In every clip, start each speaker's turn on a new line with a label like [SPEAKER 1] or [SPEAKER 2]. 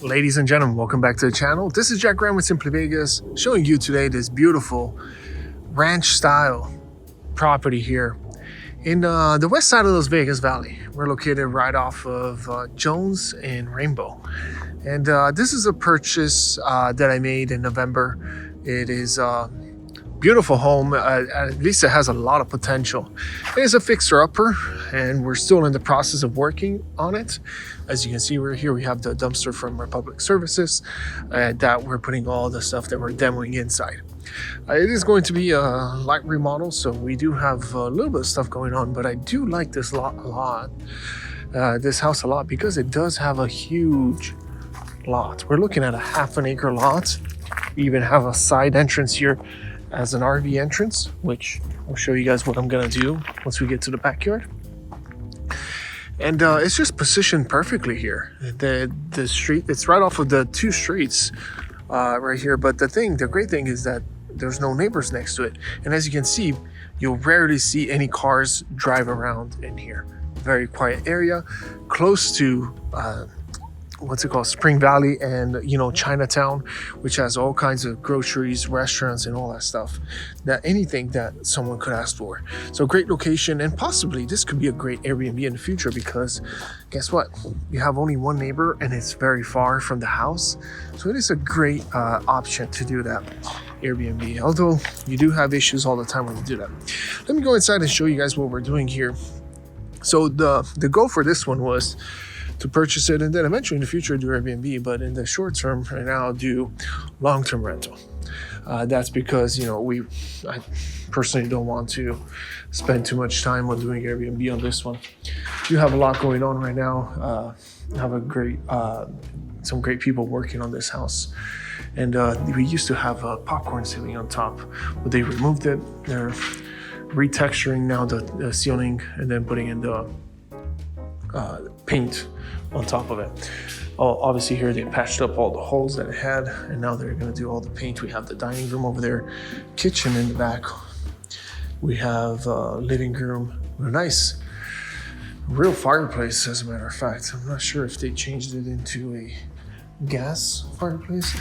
[SPEAKER 1] Ladies and gentlemen, welcome back to the channel. This is Jack Graham with Simply Vegas, showing you today this beautiful ranch style property here in the west side of Las Vegas Valley. We're located right off of Jones and Rainbow. And this is a purchase that I made in November. It is a beautiful home. At least it has a lot of potential. It is a fixer-upper, and we're still in the process of working on it. As you can see, we're here. We have the dumpster from Republic Services that we're putting all the stuff that we're demoing inside. It is going to be a light remodel, so we do have a little bit of stuff going on, but I do like this lot a lot, this house a lot, because it does have a huge lot. We're looking at a half an acre lot. We even have a side entrance here as an RV entrance, which I'll show you guys what I'm gonna do once we get to the backyard. And it's just positioned perfectly here. The street, it's right off of the two streets right here. But the great thing is that there's no neighbors next to it. And as you can see, you'll rarely see any cars drive around in here. Very quiet area, close to Spring Valley and Chinatown, which has all kinds of groceries, restaurants, and all that stuff. Anything that someone could ask for. So great location, and possibly this could be a great Airbnb in the future, because guess what? You have only one neighbor and it's very far from the house. So it is a great option to do that Airbnb, although you do have issues all the time when you do that. Let me go inside and show you guys what we're doing here. So the goal for this one was to purchase it and then eventually in the future do Airbnb, but in the short term right now I'll do long-term rental. That's because I personally don't want to spend too much time on doing Airbnb on this one. You have a lot going on right now. I have some great people working on this house, and we used to have a popcorn ceiling on top, but they removed it. They're retexturing now the ceiling and then putting in the paint on top of it. Obviously here they patched up all the holes that it had, and now they're going to do all the paint. We have the dining room over there, kitchen in the back. We have a living room with a nice real fireplace, as a matter of fact. I'm not sure if they changed it into a gas fireplace.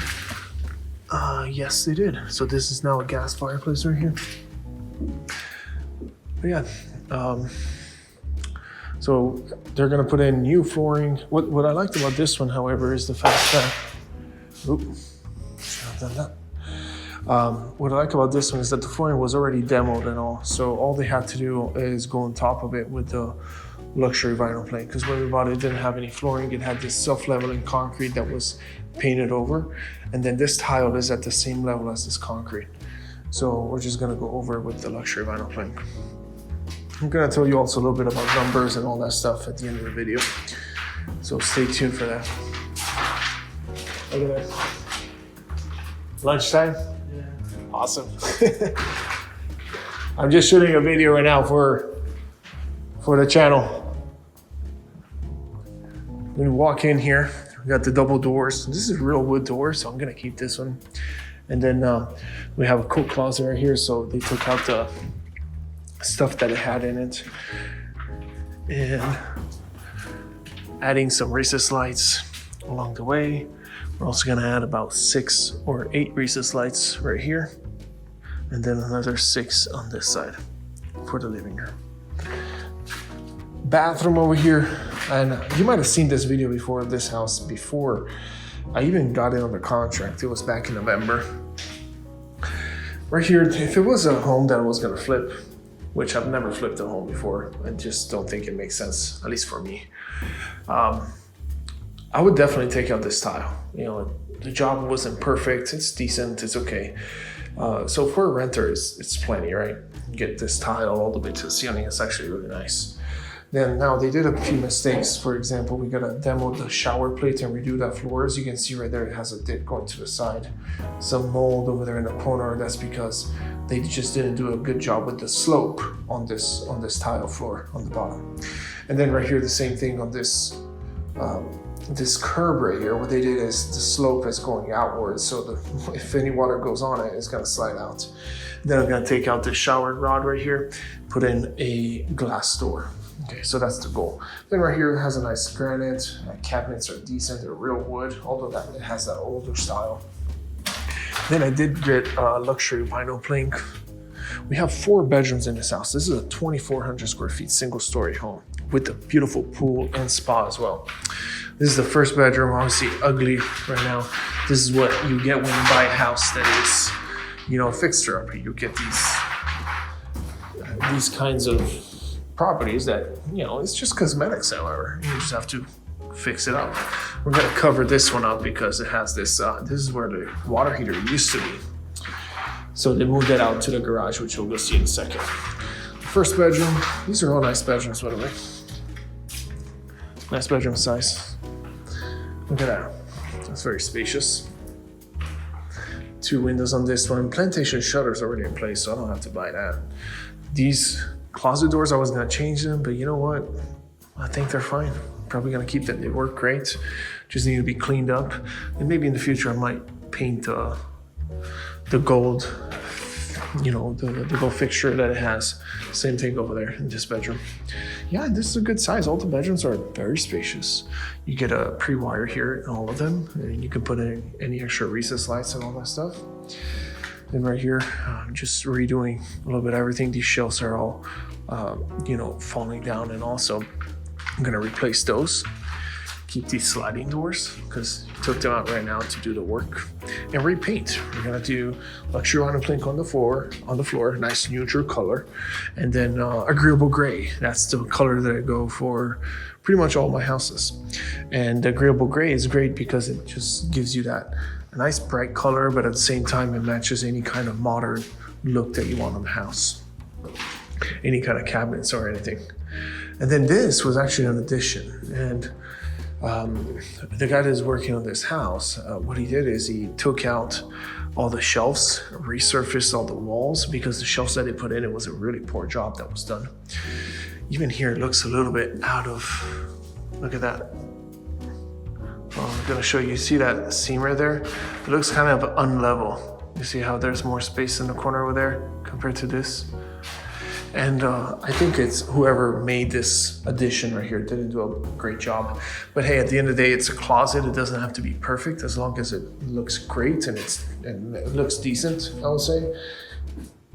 [SPEAKER 1] Yes, they did. So this is now a gas fireplace right here. But yeah, so they're going to put in new flooring. What I liked about this one, however, is the fact that, what I like about this one is that the flooring was already demoed and all. So all they had to do is go on top of it with the luxury vinyl plank, because when we bought it, it didn't have any flooring. It had this self-leveling concrete that was painted over. And then this tile is at the same level as this concrete. So we're just going to go over it with the luxury vinyl plank. I'm going to tell you also a little bit about numbers and all that stuff at the end of the video. So stay tuned for that. Look at that. Lunchtime? Yeah. Awesome. I'm just shooting a video right now for the channel. When we walk in here, we got the double doors. This is real wood door, so I'm going to keep this one. And then we have a coat closet right here, so they took out the stuff that it had in it, and adding some recessed lights along the way. We're also going to add about 6 or 8 recessed lights right here, and then another 6 on this side for the living room. Bathroom over here, and you might have seen this video before of this house before I even got it under contract. It was back in November. Right here, if it was a home that I was going to flip, which I've never flipped a home before, I just don't think it makes sense, at least for me. I would definitely take out this tile. The job wasn't perfect. It's decent. It's okay. So for a renter, it's plenty, right? You get this tile all the way to the ceiling. It's actually really nice. Then now they did a few mistakes. For example, we gotta demo the shower plate and redo that floor. As you can see right there, it has a dip going to the side. Some mold over there in the corner. That's because they just didn't do a good job with the slope on this tile floor on the bottom. And then right here, the same thing on this curb right here. What they did is the slope is going outwards, so if any water goes on it, it's gonna slide out. Then I'm gonna take out the shower rod right here, put in a glass door. Okay, so that's the goal. Then right here it has a nice granite. Cabinets are decent, they're real wood, although that it has that older style. Then I did get luxury vinyl plank. We have 4 bedrooms in this house. This is a 2,400 square feet single story home with a beautiful pool and spa as well. This is the first bedroom, obviously ugly right now. This is what you get when you buy a house that is, you know, fixture up. You get these kinds of properties that, you know, it's just cosmetics, however. You just have to fix it up. We're gonna cover this one up because it has this, this is where the water heater used to be. So they moved that out to the garage, which we'll go see in a second. First bedroom, these are all nice bedrooms, by the way. Nice bedroom size. Look at that, that's very spacious. 2 windows on this one. Plantation shutters already in place, so I don't have to buy that. These closet doors, I was gonna change them, but you know what? I think they're fine. Probably gonna keep them, they work great. Just need to be cleaned up. And maybe in the future I might paint the gold, you know, the gold fixture that it has. Same thing over there in this bedroom. Yeah, this is a good size. All the bedrooms are very spacious. You get a pre-wire here in all of them, and you can put in any extra recessed lights and all that stuff. And right here, I'm just redoing a little bit of everything. These shelves are all, you know, falling down, and also I'm gonna replace those. Keep these sliding doors because I took them out right now to do the work, and repaint. We're gonna do luxury vinyl plank on the floor, nice neutral color, and then agreeable gray. That's the color that I go for pretty much all my houses. And the agreeable gray is great because it just gives you that a nice bright color, but at the same time it matches any kind of modern look that you want on the house, any kind of cabinets or anything. And then this was actually an addition, and the guy that's working on this house, what he did is he took out all the shelves, resurfaced all the walls, because the shelves that they put in, it was a really poor job that was done. Even here it looks a little bit out of, look at that. I'm gonna show you, see that seam right there? It looks kind of unlevel. You see how there's more space in the corner over there compared to this? And I think it's whoever made this addition right here didn't do a great job. But hey, at the end of the day, it's a closet. It doesn't have to be perfect as long as it looks great and it looks decent, I would say.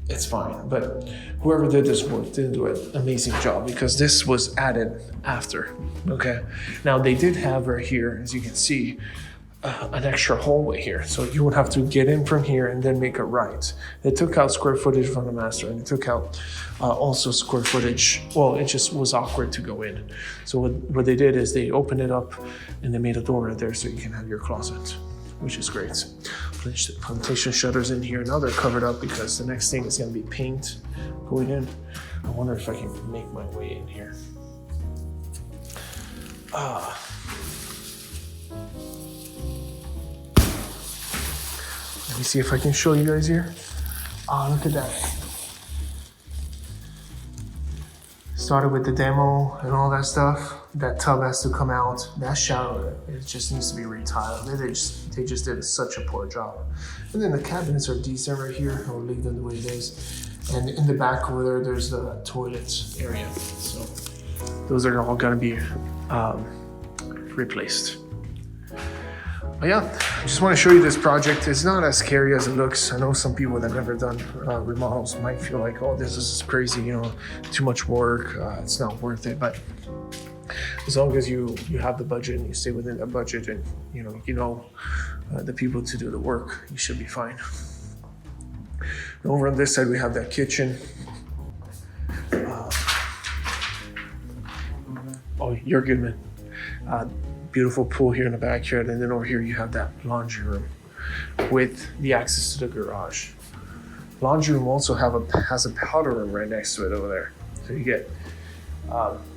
[SPEAKER 1] It's fine. But whoever did this work didn't do an amazing job because this was added after, okay? Now they did have right here, as you can see, an extra hallway here. So you would have to get in from here and then make a right. They took out square footage from the master, and they took out also square footage. Well, it just was awkward to go in. So what they did is they opened it up and they made a door right there so you can have your closet, which is great. Plantation shutters in here. Now they're covered up because the next thing is gonna be paint going in. I wonder if I can make my way in here. Let me see if I can show you guys here. Look at that. Started with the demo and all that stuff. That tub has to come out. That shower, it just needs to be retiled. They just did such a poor job. And then the cabinets are decent right here. I'll leave them the way it is. And in the back over there, there's the toilet area. So those are all gonna be replaced. But yeah, I just want to show you this project. It's not as scary as it looks. I know some people that have never done remodels might feel like, oh, this is crazy, you know, too much work. It's not worth it. But as long as you have the budget and you stay within that budget, and you know the people to do the work, you should be fine. And over on this side, we have that kitchen. Oh, you're good, man. Beautiful pool here in the backyard, and then over here you have that laundry room with the access to the garage. Laundry room also has a powder room right next to it over there. So you get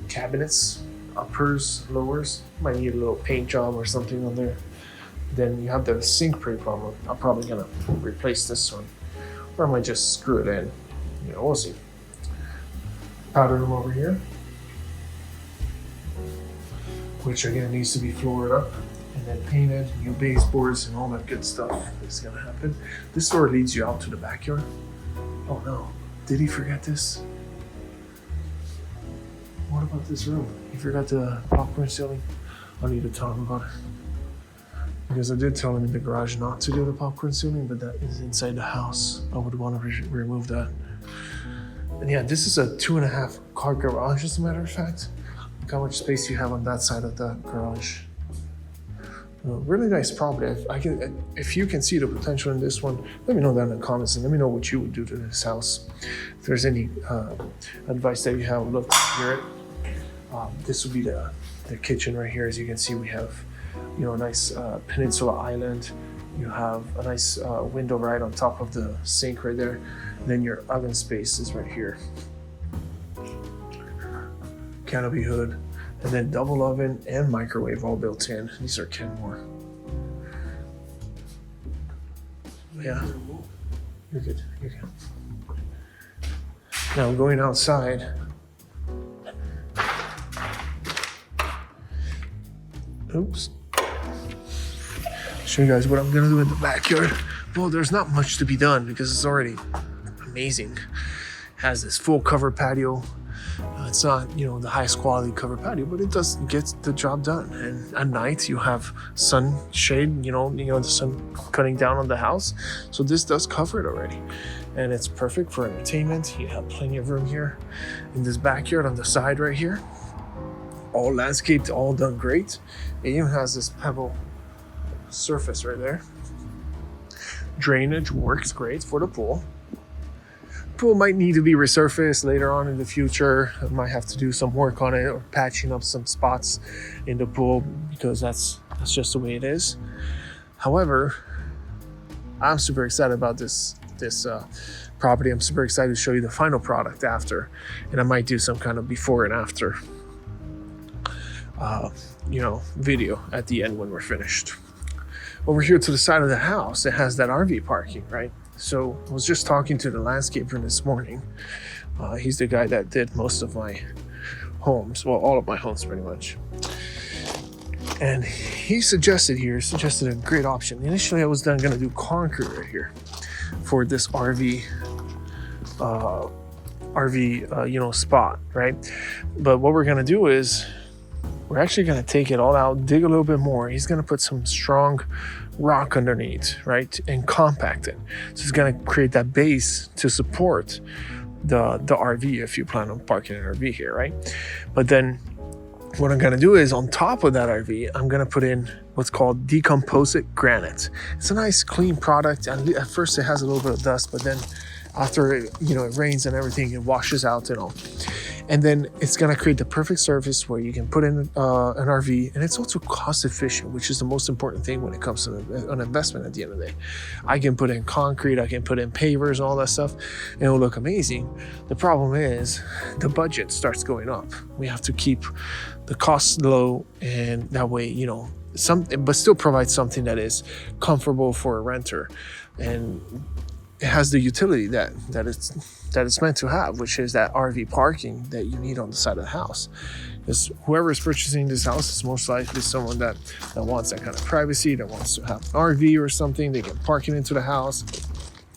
[SPEAKER 1] cabinets, uppers, lowers. Might need a little paint job or something on there. Then you have the sink problem. I'm probably gonna replace this one, or I might just screw it in. You know, we'll see. Powder room over here, which again needs to be floored up and then painted, new baseboards and all that good stuff is gonna happen. This door leads you out to the backyard. Oh no, did he forget this? what about this room? You forgot the popcorn ceiling? I need to tell him about it. Because I did tell him in the garage not to do the popcorn ceiling, but that is inside the house. I would want to remove that. And yeah, this is a 2.5 car garage, as a matter of fact. Look how much space you have on that side of the garage. Really nice property. If you can see the potential in this one, let me know down in the comments and let me know what you would do to this house. If there's any advice that you have, I'd love to hear it. This would be the kitchen right here. As you can see, we have a nice peninsula island. You have a nice window right on top of the sink right there. And then your oven space is right here. Canopy hood. And then double oven and microwave all built in. These are Kenmore. Yeah, you're good. You're good. Now going outside. Oops. Show you guys what I'm gonna do in the backyard. Well, there's not much to be done because it's already amazing. It has this full cover patio. It's not, the highest quality cover patio, but it does get the job done. And at night you have sunshade, the sun cutting down on the house. So this does cover it already. And it's perfect for entertainment. You have plenty of room here in this backyard on the side right here. All landscaped, all done great. It even has this pebble surface right there. Drainage works great for the pool. Pool might need to be resurfaced later on in the future. I might have to do some work on it or patching up some spots in the pool because that's just the way it is. However, I'm super excited about this property. I'm super excited to show you the final product after, and I might do some kind of before and after video at the end when we're finished. Over here to the side of the house, it has that RV parking, right? So I was just talking to the landscaper this morning. He's the guy that did most of my homes, well, all of my homes pretty much. And he suggested a great option. Initially, I was going to do concrete right here for this RV spot, right? But what we're going to do is we're actually going to take it all out, dig a little bit more. He's going to put some strong rock underneath, right, and compact it. So it's going to create that base to support the RV if you plan on parking an RV here, right? But then what I'm going to do is on top of that RV, I'm going to put in what's called decomposite granite. It's a nice clean product. And at first it has a little bit of dust, but then after it rains and everything, it washes out and all. And then it's going to create the perfect surface where you can put in an RV, and it's also cost efficient, which is the most important thing when it comes to an investment at the end of the day. I can put in concrete, I can put in pavers and all that stuff, and it'll look amazing. The problem is the budget starts going up. We have to keep the costs low, and that way, but still provide something that is comfortable for a renter. And it has the utility that it's meant to have, which is that RV parking that you need on the side of the house. Because whoever is purchasing this house is most likely someone that wants that kind of privacy, that wants to have an RV or something. They can park it into the house,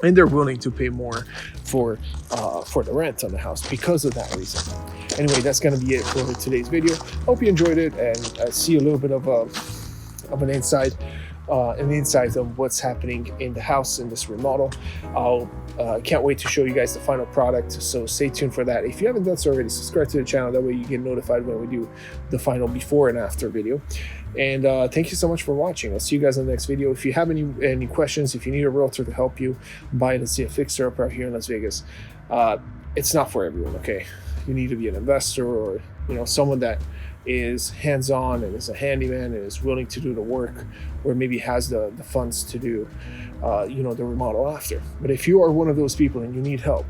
[SPEAKER 1] and they're willing to pay more for the rent on the house because of that reason. Anyway, that's going to be it for today's video. Hope you enjoyed it, and see a little bit of an insight of what's happening in the house in this remodel. I'll can't wait to show you guys the final product, so stay tuned for that. If you haven't done so already, subscribe to the channel. That way you get notified when we do the final before and after video. And thank you so much for watching. I'll see you guys in the next video. If you have any questions, if you need a realtor to help you buy and see a fixer-upper out here in Las Vegas, it's not for everyone, okay? You need to be an investor or someone that is hands-on and is a handyman and is willing to do the work, or maybe has the funds to do the remodel after. But if you are one of those people and you need help,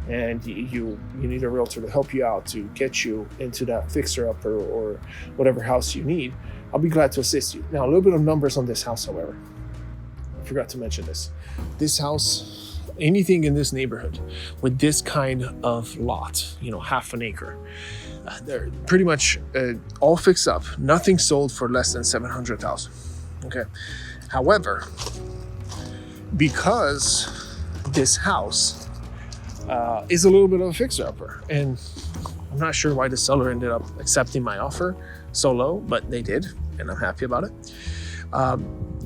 [SPEAKER 1] and you need a realtor to help you out to get you into that fixer-upper or whatever house you need, I'll be glad to assist you. Now, a little bit of numbers on this house, however. I forgot to mention this. This house, anything in this neighborhood with this kind of lot, half an acre, they're pretty much all fixed up. Nothing sold for less than $700,000. Okay. However, because this house is a little bit of a fixer-upper, and I'm not sure why the seller ended up accepting my offer so low, but they did, and I'm happy about it.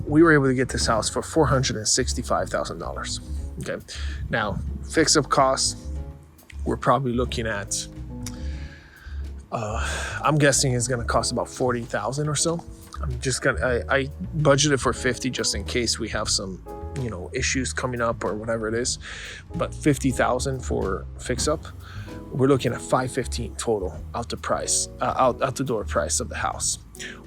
[SPEAKER 1] We were able to get this house for $465,000. Okay, now fix-up costs, we're probably looking at, I'm guessing it's going to cost about $40,000 or so. I budgeted for 50 just in case we have some, issues coming up or whatever it is, but 50,000 for fix-up. We're looking at $515 total out the door price of the house.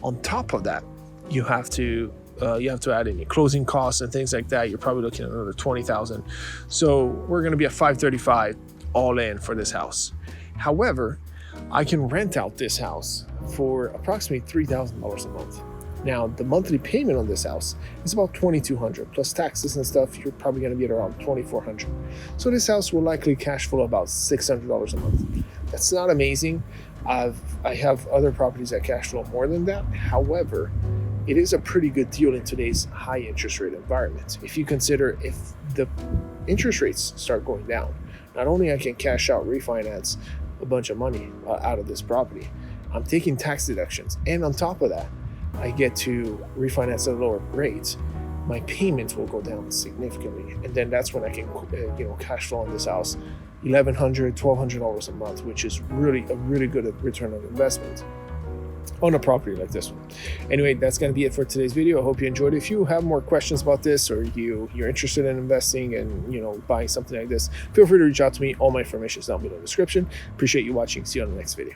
[SPEAKER 1] On top of that, you have to add in your closing costs and things like that. You're probably looking at another $20,000. So we're going to be at $535 all in for this house. However, I can rent out this house for approximately $3,000 a month. Now, the monthly payment on this house is about $2,200 plus taxes and stuff. You're probably going to be at around $2,400. So this house will likely cash flow about $600 a month. That's not amazing. I have other properties that cash flow more than that. However, it is a pretty good deal in today's high interest rate environment. If you consider if the interest rates start going down, not only I can cash out, refinance a bunch of money out of this property, I'm taking tax deductions, and on top of that, I get to refinance at a lower rate. My payments will go down significantly, and then that's when I can, cash flow on this house $1,100, $1,200 a month, which is really a really good return on investment on a property like this one. Anyway, that's going to be it for today's video. I hope you enjoyed it. If you have more questions about this, or you're interested in investing and buying something like this, feel free to reach out to me. All my information is down below in the description. Appreciate you watching. See you on the next video.